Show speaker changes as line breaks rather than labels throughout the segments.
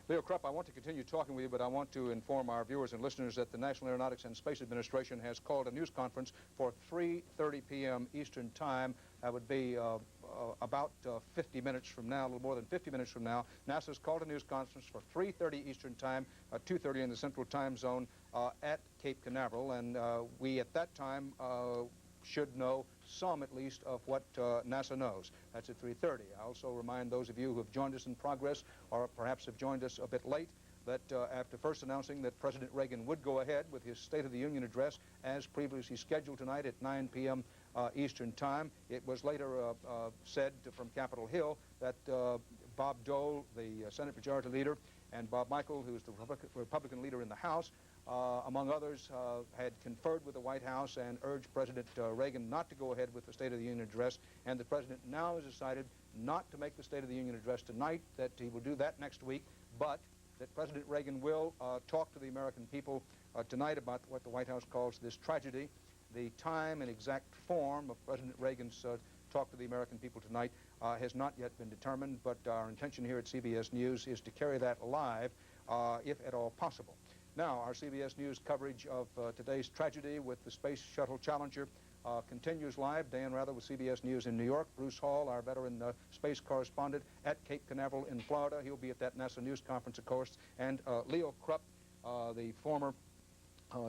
Leo Krupp, I want to continue talking with you, but I want to inform our viewers and listeners that the National Aeronautics and Space Administration has called a news conference for 3:30 p.m. Eastern Time. That would be about 50 minutes from now, a little more than 50 minutes from now. NASA's called a news conference for 3:30 Eastern Time, 2:30 in the Central Time Zone at Cape Canaveral, and we at that time should know some, at least, of what NASA knows. That's at 3:30. I also remind those of you who have joined us in progress or perhaps have joined us a bit late that after first announcing that President Reagan would go ahead with his State of the Union address as previously scheduled tonight at 9 p.m. Eastern Time, it was later said from Capitol Hill that Bob Dole, the Senate Majority Leader, and Bob Michael, who's the Republican leader in the House, among others, had conferred with the White House and urged President Reagan not to go ahead with the State of the Union address, and the President now has decided not to make the State of the Union address tonight, that he will do that next week, but that President Reagan will talk to the American people tonight about what the White House calls this tragedy. The time and exact form of President Reagan's talk to the American people tonight has not yet been determined, but our intention here at CBS News is to carry that alive if at all possible. Now, our CBS News coverage of today's tragedy with the Space Shuttle Challenger continues live. Dan Rather with CBS News in New York. Bruce Hall, our veteran space correspondent at Cape Canaveral in Florida. He'll be at that NASA news conference, of course. And Leo Krupp, the former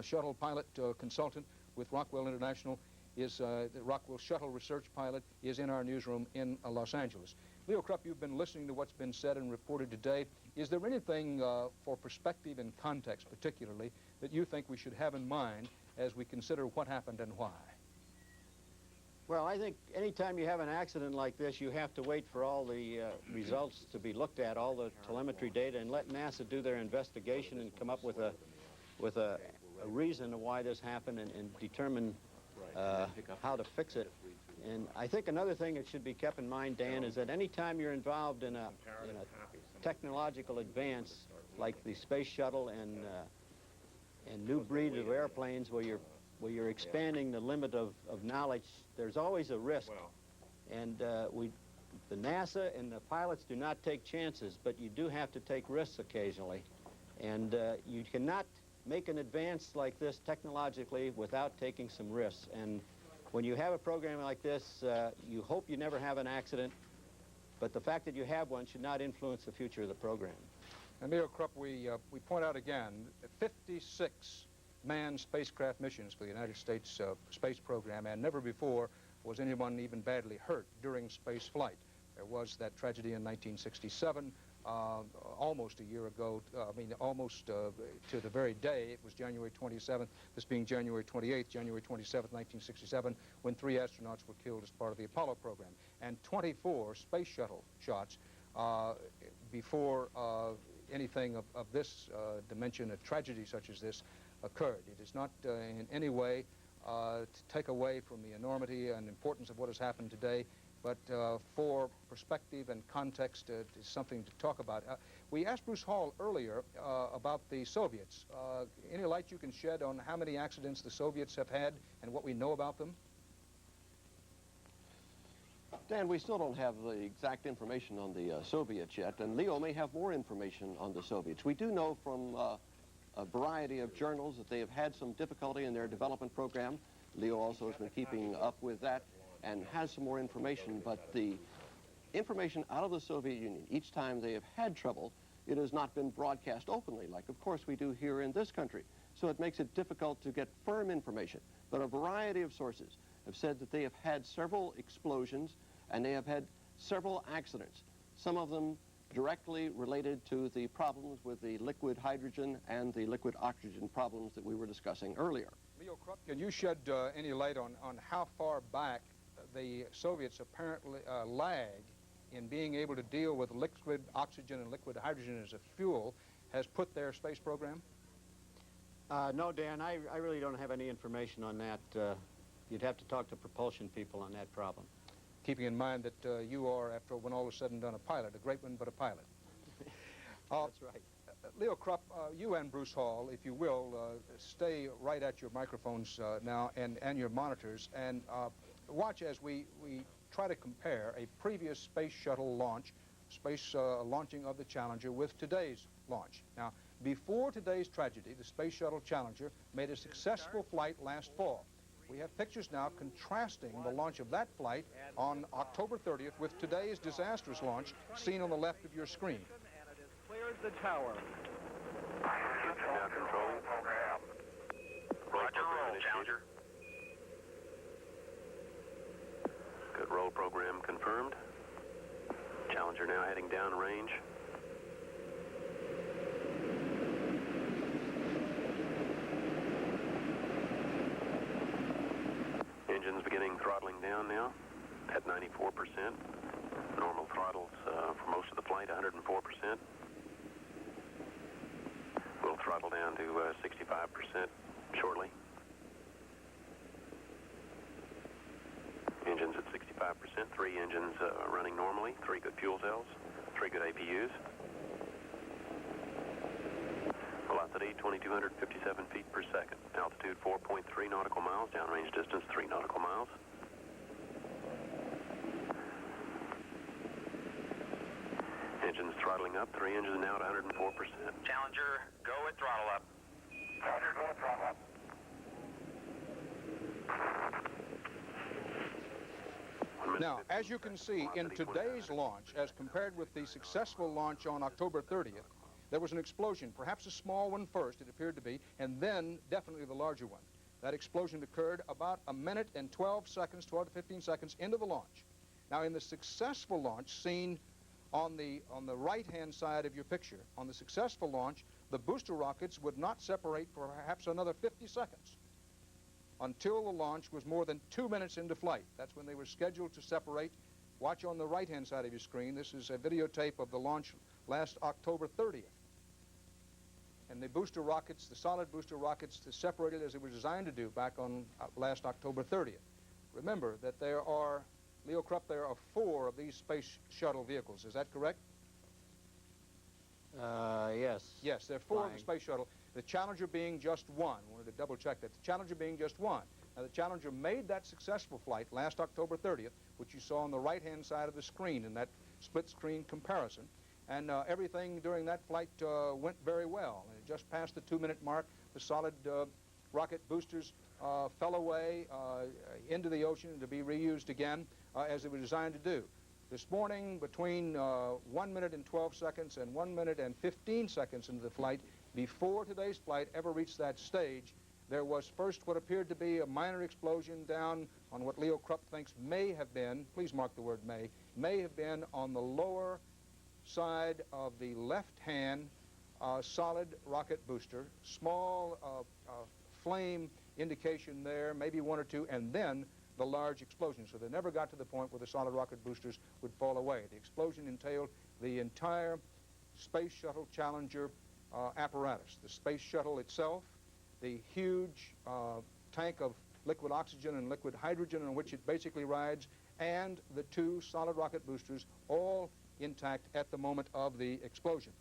shuttle pilot consultant with Rockwell International, is the Rockwell Shuttle research pilot, is in our newsroom in Los Angeles. Leo Krupp, you've been listening to what's been said and reported today. Is there anything for perspective and context, particularly, that you think we should have in mind as we consider what happened and why?
Well, I think anytime you have an accident like this, you have to wait for all the results to be looked at, all the telemetry data, and let NASA do their investigation and come up with a reason of why this happened and determine how to fix it. And I think another thing that should be kept in mind, Dan, is that any time you're involved in a technological advance like the space shuttle and new breed of airplanes where you're expanding the limit of knowledge, there's always a risk. And the NASA and the pilots do not take chances, but you do have to take risks occasionally. And you cannot make an advance like this technologically without taking some risks. And when you have a program like this, you hope you never have an accident, but the fact that you have one should not influence the future of the program.
And Leo Krupp, we point out again 56 manned spacecraft missions for the United States space program, and never before was anyone even badly hurt during space flight. There was that tragedy in 1967, almost a year ago, almost to the very day. It was January 27th, this being January 28th, January 27th, 1967, when 3 astronauts were killed as part of the Apollo program. And 24 space shuttle shots before anything of this dimension, a tragedy such as this, occurred. It is not in any way to take away from the enormity and importance of what has happened today, but for perspective and context, it is something to talk about. We asked Bruce Hall earlier about the Soviets. Any light you can shed on how many accidents the Soviets have had and what we know about them?
Dan, we still don't have the exact information on the Soviets yet, and Leo may have more information on the Soviets. We do know from a variety of journals that they have had some difficulty in their development program. Leo also has been keeping up with that and has some more information, but the information out of the Soviet Union, each time they have had trouble, it has not been broadcast openly, like of course we do here in this country. So it makes it difficult to get firm information. But a variety of sources have said that they have had several explosions and they have had several accidents, some of them directly related to the problems with the liquid hydrogen and the liquid oxygen problems that we were discussing earlier.
Leo Krupp, can you shed any light on how far back the Soviets apparently lag in being able to deal with liquid oxygen and liquid hydrogen as a fuel has put their space program?
No, Dan, I really don't have any information on that. You'd have to talk to propulsion people on that problem.
Keeping in mind that you are, after when all is said and done, a pilot, a great one, but a pilot.
That's right.
Leo Krupp, you and Bruce Hall, if you will, stay right at your microphones now and your monitors, and watch as we try to compare a previous space shuttle launch, space launching of the Challenger with today's launch. Now, before today's tragedy, the Space Shuttle Challenger made a successful flight last fall. We have pictures now contrasting the launch of that flight on October 30th with today's disastrous launch seen on the left of your screen.
And it has cleared the tower.
Now controlling. Roger, roll, Challenger. Good roll program confirmed. Challenger now heading downrange. Engines beginning throttling down now at 94%. Normal throttles for most of the flight, 104%. We'll throttle down to 65% shortly. Engines at 65%, 3 engines running normally, 3 good fuel cells, 3 good APUs. Velocity 2,257 feet per second. Altitude 4.3 nautical miles, downrange distance 3 nautical miles. Engines throttling up, 3 engines now at 104%.
Challenger, go at throttle up.
Challenger, go at throttle up.
Now, as you can see, in today's launch, as compared with the successful launch on October 30th, there was an explosion, perhaps a small one first, it appeared to be, and then definitely the larger one. That explosion occurred about a minute and 12 seconds, 12 to 15 seconds into the launch. Now, in the successful launch seen on the right-hand side of your picture, on the successful launch, the booster rockets would not separate for perhaps another 50 seconds until the launch was more than 2 minutes into flight. That's when they were scheduled to separate. Watch on the right-hand side of your screen. This is a videotape of the launch last October 30th. And the booster rockets, the solid booster rockets, separated as they were designed to do back on last October 30th. Remember that there are, Leo Krupp, there are 4 of these space shuttle vehicles. Is that correct?
Yes.
Yes, there are 4 of the space shuttle. The Challenger being just one. I wanted to double check that. The Challenger being just one. Now, the Challenger made that successful flight last October 30th, which you saw on the right-hand side of the screen in that split-screen comparison. And everything during that flight went very well. And just past the 2-minute mark, the solid rocket boosters fell away into the ocean to be reused again as they were designed to do. This morning, between 1 minute and 12 seconds and 1 minute and 15 seconds into the flight, before today's flight ever reached that stage, there was first what appeared to be a minor explosion down on what Leo Krupp thinks may have been, please mark the word may have been on the lower side of the left-hand solid rocket booster. Small flame indication there, maybe 1 or 2, and then the large explosion. So they never got to the point where the solid rocket boosters would fall away. The explosion entailed the entire Space Shuttle Challenger apparatus. The Space Shuttle itself, the huge tank of liquid oxygen and liquid hydrogen on which it basically rides, and the 2 solid rocket boosters, all intact at the moment of the explosion.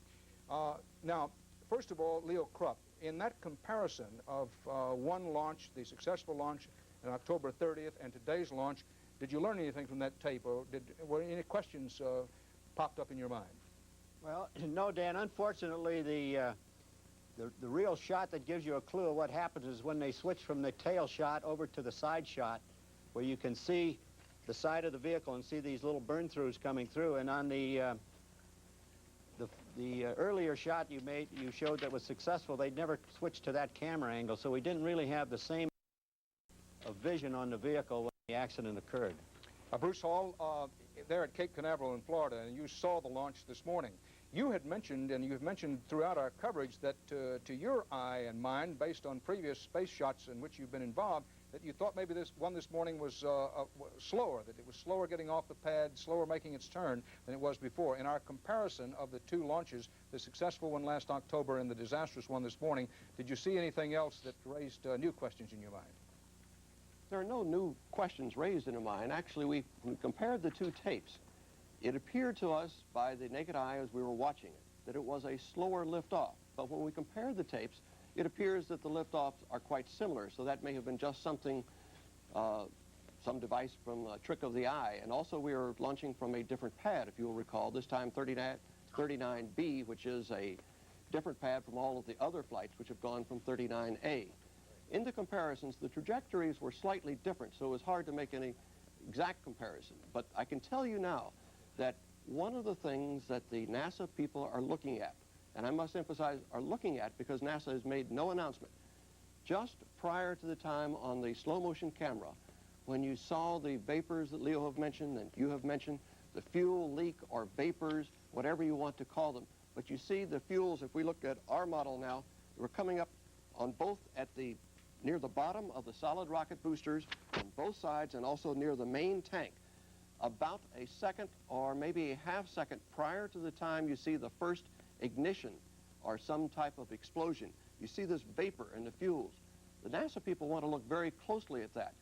Now, first of all, Leo Krupp, in that comparison of one launch, the successful launch on October 30th, and today's launch, did you learn anything from that tape, or were any questions popped up in your mind?
Well, no, Dan. Unfortunately, the real shot that gives you a clue of what happens is when they switch from the tail shot over to the side shot, where you can see the side of the vehicle and see these little burn-throughs coming through. And on the earlier shot you made, you showed that was successful. They'd never switched to that camera angle, so we didn't really have the same vision on the vehicle when the accident occurred.
Bruce Hall, there at Cape Canaveral in Florida, and you saw the launch this morning. You had mentioned, and you've mentioned throughout our coverage, that to your eye and mind, based on previous space shots in which you've been involved, that you thought maybe this one this morning was slower, that it was slower getting off the pad, slower making its turn than it was before. In our comparison of the 2 launches, the successful one last October and the disastrous one this morning, did you see anything else that raised new questions in your mind?
There are no new questions raised in mind. Actually, we compared the 2 tapes. It appeared to us by the naked eye as we were watching it that it was a slower liftoff. But when we compared the tapes, it appears that the liftoffs are quite similar, so that may have been just something some device from a trick of the eye. And also we are launching from a different pad, if you'll recall, this time 39B, which is a different pad from all of the other flights which have gone from 39A. In the comparisons, the trajectories were slightly different, so it was hard to make any exact comparison. But I can tell you now that one of the things that the NASA people are looking at, and I must emphasize are looking at because NASA has made no announcement, just prior to the time on the slow motion camera, when you saw the vapors that Leo have mentioned and you have mentioned, the fuel leak or vapors, whatever you want to call them, but you see the fuels, if we look at our model now, we're coming up on both at the near the bottom of the solid rocket boosters on both sides and also near the main tank, about a second or maybe a half second prior to the time you see the first ignition or some type of explosion. You see this vapor in the fuels. The NASA people want to look very closely at that.